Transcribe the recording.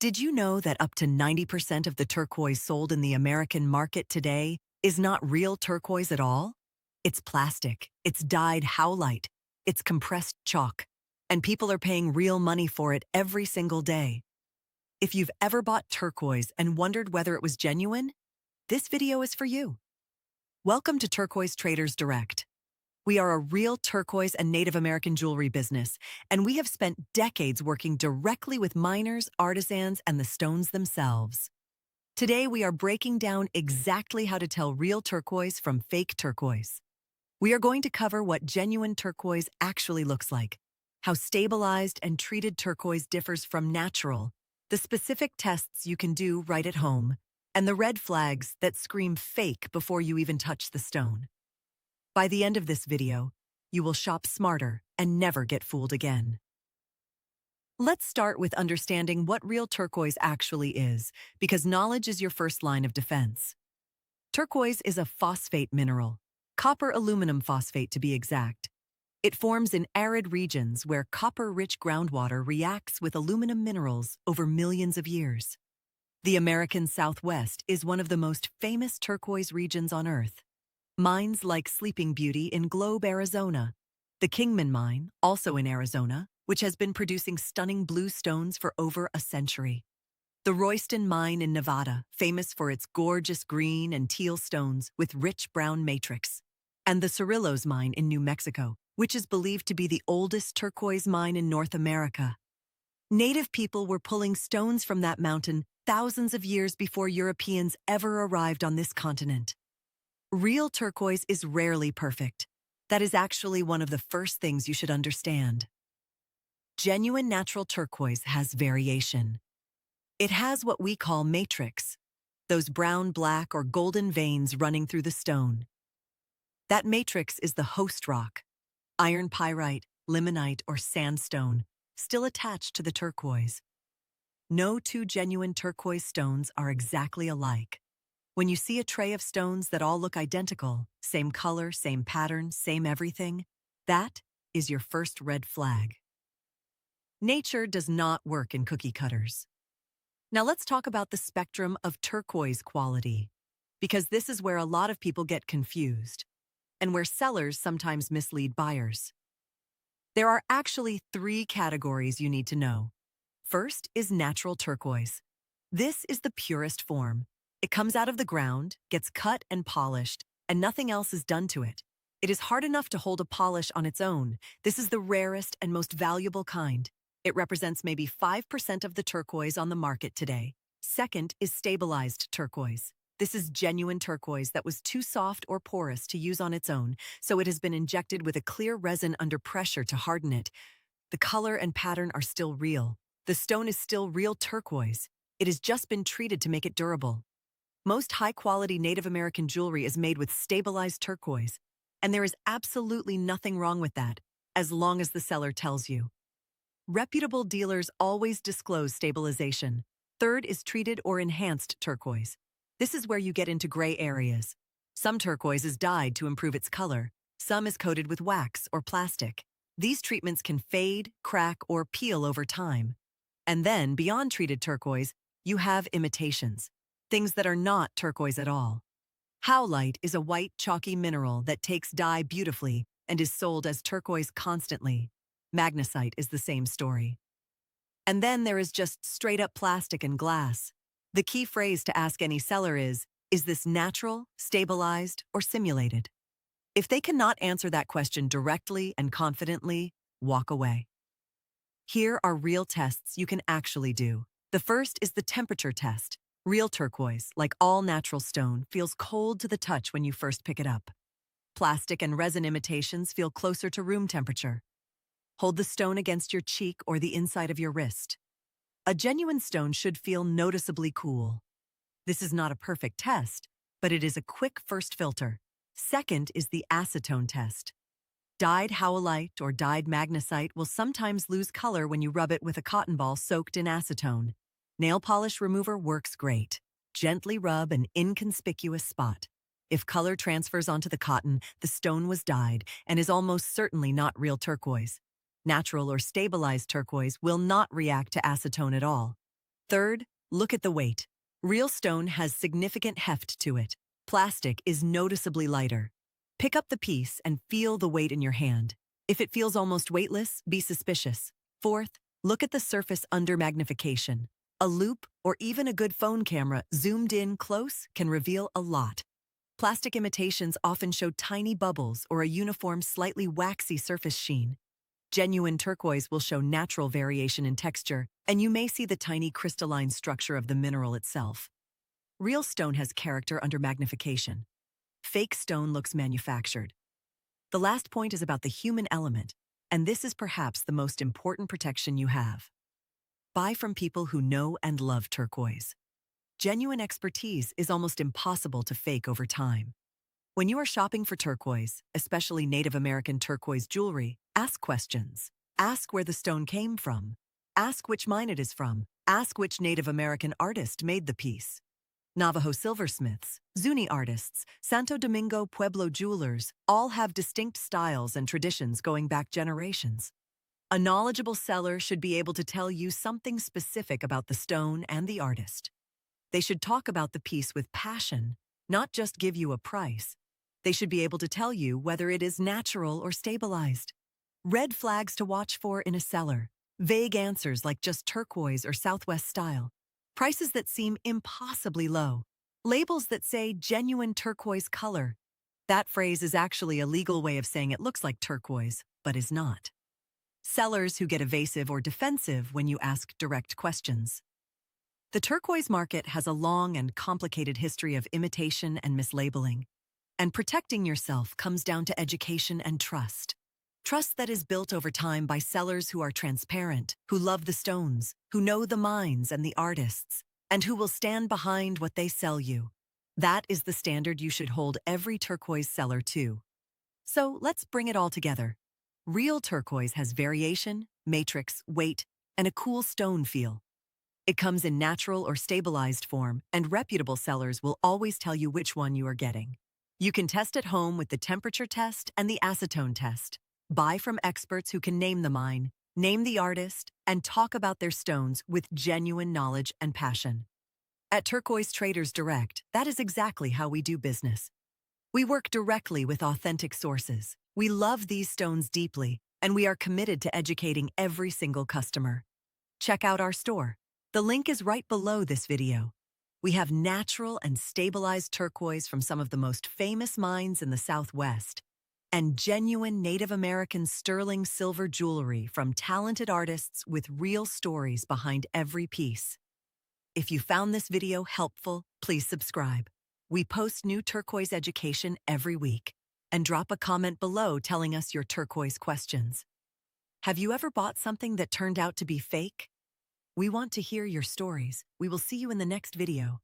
Did you know that up to 90% of the turquoise sold in the American market today is not real turquoise at all? It's plastic, it's dyed howlite, it's compressed chalk, and people are paying real money for it every single day. If you've ever bought turquoise and wondered whether it was genuine, this video is for you. Welcome to Turquoise Traders Direct. We are a real turquoise and Native American jewelry business, and we have spent decades working directly with miners, artisans, and the stones themselves. Today, we are breaking down exactly how to tell real turquoise from fake turquoise. We are going to cover what genuine turquoise actually looks like, how stabilized and treated turquoise differs from natural, the specific tests you can do right at home, and the red flags that scream fake before you even touch the stone. By the end of this video, you will shop smarter and never get fooled again. Let's start with understanding what real turquoise actually is, because knowledge is your first line of defense. Turquoise is a phosphate mineral, copper aluminum phosphate to be exact. It forms in arid regions where copper-rich groundwater reacts with aluminum minerals over millions of years. The American Southwest is one of the most famous turquoise regions on Earth. Mines like Sleeping Beauty in Globe, Arizona, the Kingman Mine, also in Arizona, which has been producing stunning blue stones for over a century. The Royston Mine in Nevada, famous for its gorgeous green and teal stones with rich brown matrix. And the Cerrillos Mine in New Mexico, which is believed to be the oldest turquoise mine in North America. Native people were pulling stones from that mountain thousands of years before Europeans ever arrived on this continent. Real turquoise is rarely perfect. That is actually one of the first things you should understand. Genuine natural turquoise has variation. It has what we call matrix, those brown, black, or golden veins running through the stone. That matrix is the host rock, iron pyrite, limonite, or sandstone, still attached to the turquoise. No two genuine turquoise stones are exactly alike. When you see a tray of stones that all look identical, same color, same pattern, same everything, that is your first red flag. Nature does not work in cookie cutters. Now let's talk about the spectrum of turquoise quality, because this is where a lot of people get confused, and where sellers sometimes mislead buyers. There are actually 3 categories you need to know. First is natural turquoise. This is the purest form. It comes out of the ground, gets cut and polished, and nothing else is done to it. It is hard enough to hold a polish on its own. This is the rarest and most valuable kind. It represents maybe 5% of the turquoise on the market today. Second is stabilized turquoise. This is genuine turquoise that was too soft or porous to use on its own, so it has been injected with a clear resin under pressure to harden it. The color and pattern are still real. The stone is still real turquoise. It has just been treated to make it durable. Most high-quality Native American jewelry is made with stabilized turquoise, and there is absolutely nothing wrong with that, as long as the seller tells you. Reputable dealers always disclose stabilization. Third is treated or enhanced turquoise. This is where you get into gray areas. Some turquoise is dyed to improve its color. Some is coated with wax or plastic. These treatments can fade, crack, or peel over time. And then, beyond treated turquoise, you have imitations. Things that are not turquoise at all. Howlite is a white, chalky mineral that takes dye beautifully and is sold as turquoise constantly. Magnesite is the same story. And then there is just straight-up plastic and glass. The key phrase to ask any seller is this natural, stabilized, or simulated? If they cannot answer that question directly and confidently, walk away. Here are real tests you can actually do. The first is the temperature test. Real turquoise, like all natural stone, feels cold to the touch when you first pick it up. Plastic and resin imitations feel closer to room temperature. Hold the stone against your cheek or the inside of your wrist. A genuine stone should feel noticeably cool. This is not a perfect test, but it is a quick first filter. Second is the acetone test. Dyed howlite or dyed magnesite will sometimes lose color when you rub it with a cotton ball soaked in acetone. Nail polish remover works great. Gently rub an inconspicuous spot. If color transfers onto the cotton, the stone was dyed and is almost certainly not real turquoise. Natural or stabilized turquoise will not react to acetone at all. Third, look at the weight. Real stone has significant heft to it. Plastic is noticeably lighter. Pick up the piece and feel the weight in your hand. If it feels almost weightless, be suspicious. Fourth, look at the surface under magnification. A loupe or even a good phone camera zoomed in close can reveal a lot. Plastic imitations often show tiny bubbles or a uniform, slightly waxy surface sheen. Genuine turquoise will show natural variation in texture, and you may see the tiny crystalline structure of the mineral itself. Real stone has character under magnification. Fake stone looks manufactured. The last point is about the human element, and this is perhaps the most important protection you have. Buy from people who know and love turquoise. Genuine expertise is almost impossible to fake over time. When you are shopping for turquoise, especially Native American turquoise jewelry, ask questions. Ask where the stone came from. Ask which mine it is from. Ask which Native American artist made the piece. Navajo silversmiths, Zuni artists, Santo Domingo Pueblo jewelers all have distinct styles and traditions going back generations. A knowledgeable seller should be able to tell you something specific about the stone and the artist. They should talk about the piece with passion, not just give you a price. They should be able to tell you whether it is natural or stabilized. Red flags to watch for in a seller. Vague answers like just turquoise or Southwest style. Prices that seem impossibly low. Labels that say genuine turquoise color. That phrase is actually a legal way of saying it looks like turquoise, but is not. Sellers who get evasive or defensive when you ask direct questions. The turquoise market has a long and complicated history of imitation and mislabeling. And protecting yourself comes down to education and trust. Trust that is built over time by sellers who are transparent, who love the stones, who know the mines and the artists, and who will stand behind what they sell you. That is the standard you should hold every turquoise seller to. So let's bring it all together. Real turquoise has variation, matrix, weight, and a cool stone feel. It comes in natural or stabilized form, and reputable sellers will always tell you which one you are getting. You can test at home with the temperature test and the acetone test. Buy from experts who can name the mine, name the artist, and talk about their stones with genuine knowledge and passion. At Turquoise Traders Direct, that is exactly how we do business. We work directly with authentic sources. We love these stones deeply, and we are committed to educating every single customer. Check out our store. The link is right below this video. We have natural and stabilized turquoise from some of the most famous mines in the Southwest, and genuine Native American sterling silver jewelry from talented artists with real stories behind every piece. If you found this video helpful, please subscribe. We post new turquoise education every week. And drop a comment below telling us your turquoise questions. Have you ever bought something that turned out to be fake? We want to hear your stories. We will see you in the next video.